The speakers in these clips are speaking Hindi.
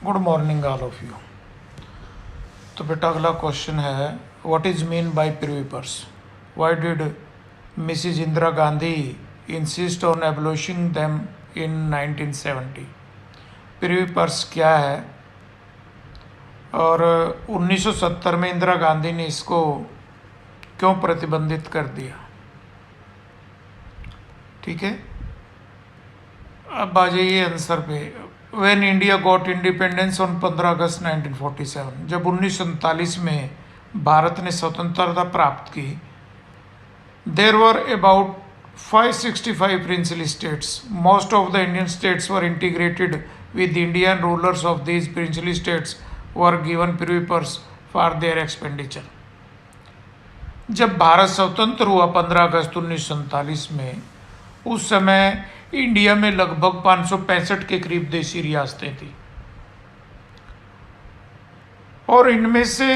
Good morning all of you. तो बेटा अगला क्वेश्चन है, what is mean by privy purse? Why did Mrs Indira Gandhi insist on abolishing them in 1970? Privy purse क्या है और 1970 में इंदिरा गांधी ने इसको क्यों प्रतिबंधित कर दिया? ठीक है, अब आ जाइए आंसर पे। When India got independence on 15 August 1947, जब 1947 में भारत ने स्वतंत्रता प्राप्त की, there were about 565 princely states. Most of the Indian states were integrated with Indian rulers of these princely states were given privy purse for their expenditure. जब भारत स्वतंत्र हुआ 15 अगस्त 1947 में, उस समय इंडिया में लगभग 565 के करीब देशी रियासतें थी और इनमें से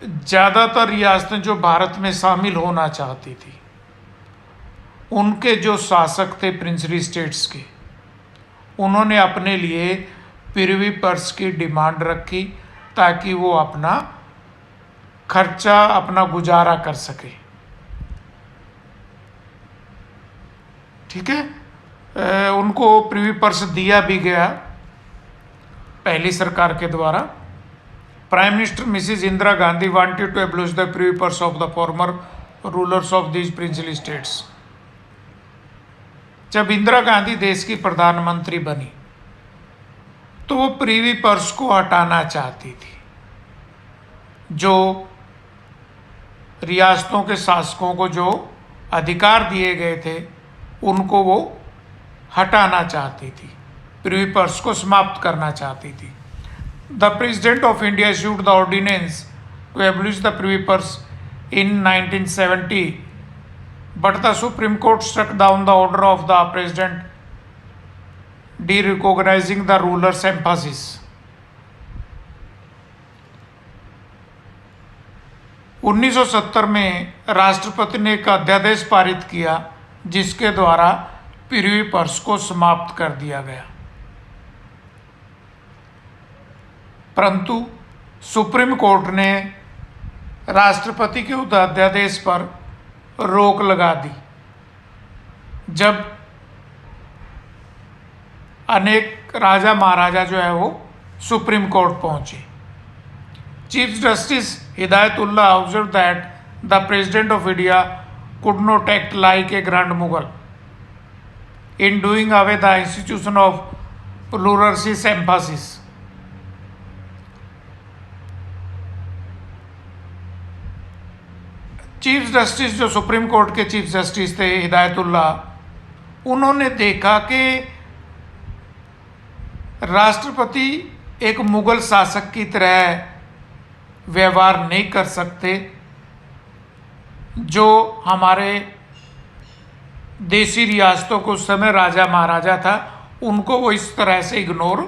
ज़्यादातर रियासतें जो भारत में शामिल होना चाहती थी, उनके जो शासक थे प्रिंसली स्टेट्स के, उन्होंने अपने लिए प्रिवी पर्स की डिमांड रखी ताकि वो अपना खर्चा, अपना गुजारा कर सके। ठीक है, उनको प्रिवी पर्स दिया भी गया पहली सरकार के द्वारा। Prime minister Mrs Indira Gandhi wanted to abolish the privy purse of the former rulers of these princely states. जब इंदिरा गांधी देश की प्रधानमंत्री बनी तो वो प्रिवी पर्स को हटाना चाहती थी। जो रियासतों के शासकों को जो अधिकार दिए गए थे, उनको वो हटाना चाहती थी, प्रिवी पर्स को समाप्त करना चाहती थी। The president of India issued the ordinance to abolish the privy purse in 1970, but the Supreme Court struck down the order of the president derecognising the rulers emphasis. 1970 में राष्ट्रपति ने एक अध्यादेश पारित किया जिसके द्वारा प्रिवी पर्स को समाप्त कर दिया गया, परंतु सुप्रीम कोर्ट ने राष्ट्रपति के उस अध्यादेश पर रोक लगा दी। जब अनेक राजा महाराजा जो है वो सुप्रीम कोर्ट पहुंचे, chief justice Hidayatullah observe that the president of India could not act like a grand Mughal in doing away the institution of pluralist emphasis. Chief justice, जो सुप्रीम कोर्ट के चीफ जस्टिस थे हिदायतुल्लाह, उन्होंने देखा कि राष्ट्रपति एक मुगल शासक की तरह व्यवहार नहीं कर सकते। जो हमारे देशी रियासतों को उस समय राजा महाराजा था, उनको वो इस तरह से इग्नोर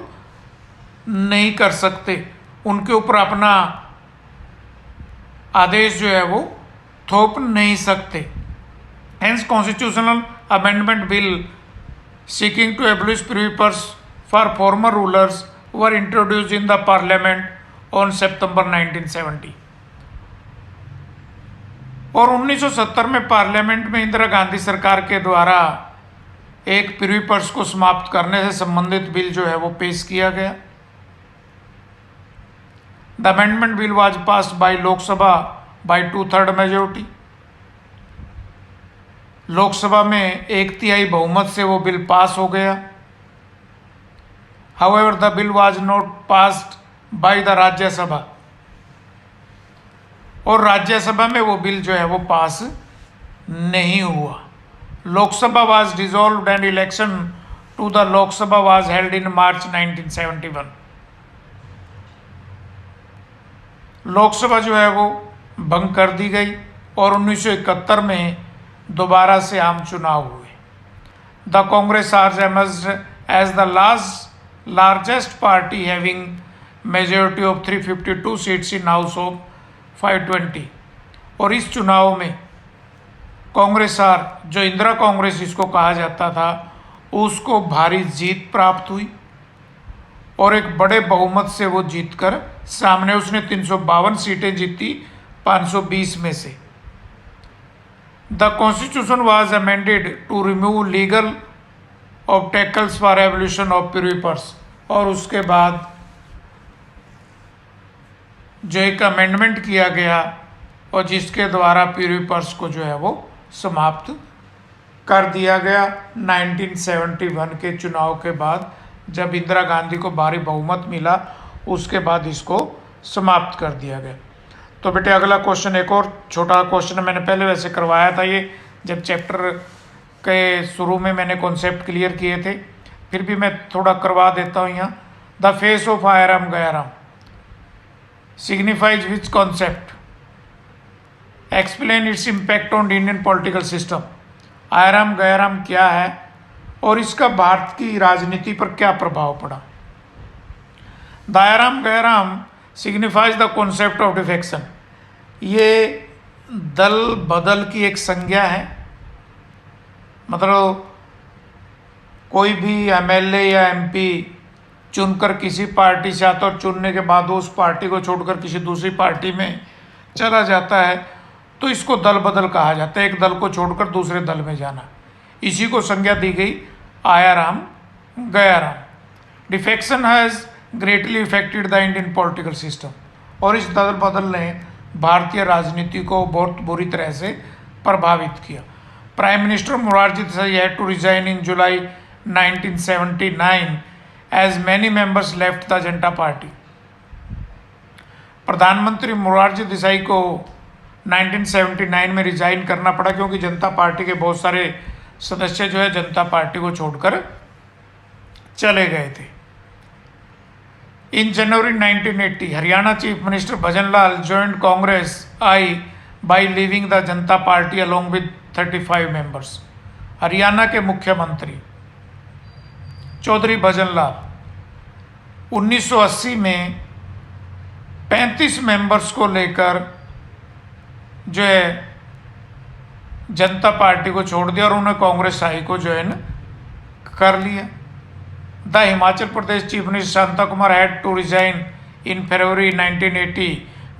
नहीं कर सकते, उनके ऊपर अपना आदेश जो है वो थोप नहीं सकते। Hence constitutional amendment bill seeking to abolish privy purse for former rulers were introduced in the parliament on September 1970। और 1970 में पार्लियामेंट में इंदिरा गांधी सरकार के द्वारा एक प्रिवी पर्स को समाप्त करने से संबंधित बिल जो है वो पेश किया गया। The amendment bill was passed by Lok Sabha by 2/3 majority. Lok Sabha में 1/3 बहुमत से वो बिल पास हो गया। However the bill was not passed by the Rajya Sabha, और राज्यसभा में वो बिल जो है वो पास नहीं हुआ। Lok Sabha was dissolved and election to the Lok Sabha was held in March 1971। Lok Sabha जो है वो भंग कर दी गई और 1971 में दोबारा से आम चुनाव हुए। The Congress R emerged as the largest party having majority of 352 seats in house of 520। और इस चुनाव में कांग्रेस आर, जो इंदिरा कांग्रेस इसको कहा जाता था, उसको भारी जीत प्राप्त हुई और एक बड़े बहुमत से वो जीतकर सामने उसने 352 सीटें जीती 520 में से। The constitution was amended to remove legal obstacles for evolution of privy purses, और उसके बाद जो एक अमेंडमेंट किया गया और जिसके द्वारा प्यूरिपर्स को जो है वो समाप्त कर दिया गया 1971 के चुनाव के बाद, जब इंदिरा गांधी को भारी बहुमत मिला उसके बाद इसको समाप्त कर दिया गया। तो बेटे अगला क्वेश्चन, एक और छोटा क्वेश्चन मैंने पहले वैसे करवाया था, ये जब चैप्टर के शुरू में मैंने कॉन्सेप्ट क्लियर किए थे, फिर भी मैं थोड़ा करवा देता हूँ यहाँ। The face of Aaya Ram Gaya Ram signifies which concept, explain its impact on Indian political system. Aaya Ram Gaya Ram क्या है और इसका भारत की राजनीति पर क्या प्रभाव पड़ा। The Aaya Ram Gaya Ram signifies the concept of defection, ये दल बदल की एक संज्ञा है। मतलब कोई भी एमएलए या एमपी चुनकर किसी पार्टी से आता और चुनने के बाद उस पार्टी को छोड़कर किसी दूसरी पार्टी में चला जाता है, तो इसको दल बदल कहा जाता है, एक दल को छोड़कर दूसरे दल में जाना। इसी को संज्ञा दी गई Aaya Ram Gaya Ram. Defection has greatly affected the Indian political system, और इस दल बदल ने भारतीय राजनीति को बहुत बुरी तरह से प्रभावित किया। Prime minister Morarji Desai had to resign in July 1979 as many members left the Janata party. प्रधानमंत्री मोरारजी देसाई को 1979 में रिजाइन करना पड़ा क्योंकि जनता पार्टी के बहुत सारे सदस्य जो है जनता पार्टी को छोड़कर चले गए थे। In January 1980 Haryana chief minister Bhajan Lal joined Congress I by leaving the Janata Party along with 35 members. Haryana के मुख्यमंत्री चौधरी भजन लाल 1980 में 35 मेंबर्स को लेकर जो है जनता पार्टी को छोड़ दिया और उन्हें कांग्रेस आई को ज्वाइन कर लिया। The Himachal Pradesh chief minister Shanta Kumar had to resign in February 1980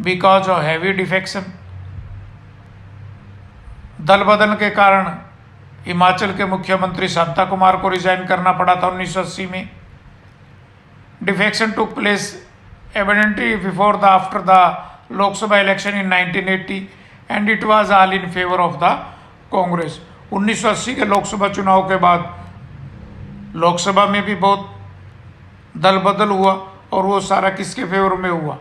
because of heavy defection. दल बदल के कारण हिमाचल के मुख्यमंत्री शांता कुमार को रिजाइन करना पड़ा था 1980 में। Defection took place evidently before the after the Lok Sabha election in 1980 and it was all in favor of the Congress। 1980 के लोकसभा चुनाव के बाद लोकसभा में भी बहुत दल बदल हुआ और वो सारा किसके फेवर में हुआ,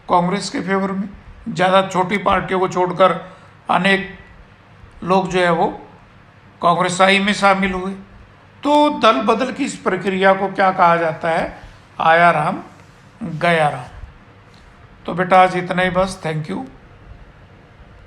कांग्रेस के फेवर में। ज़्यादा छोटी पार्टियों को छोड़कर अनेक लोग जो है वो कांग्रेस आई में शामिल हुए। तो दल बदल की इस प्रक्रिया को क्या कहा जाता है, आयाराम गयाराम। तो बेटा आज इतना ही बस, थैंक यू।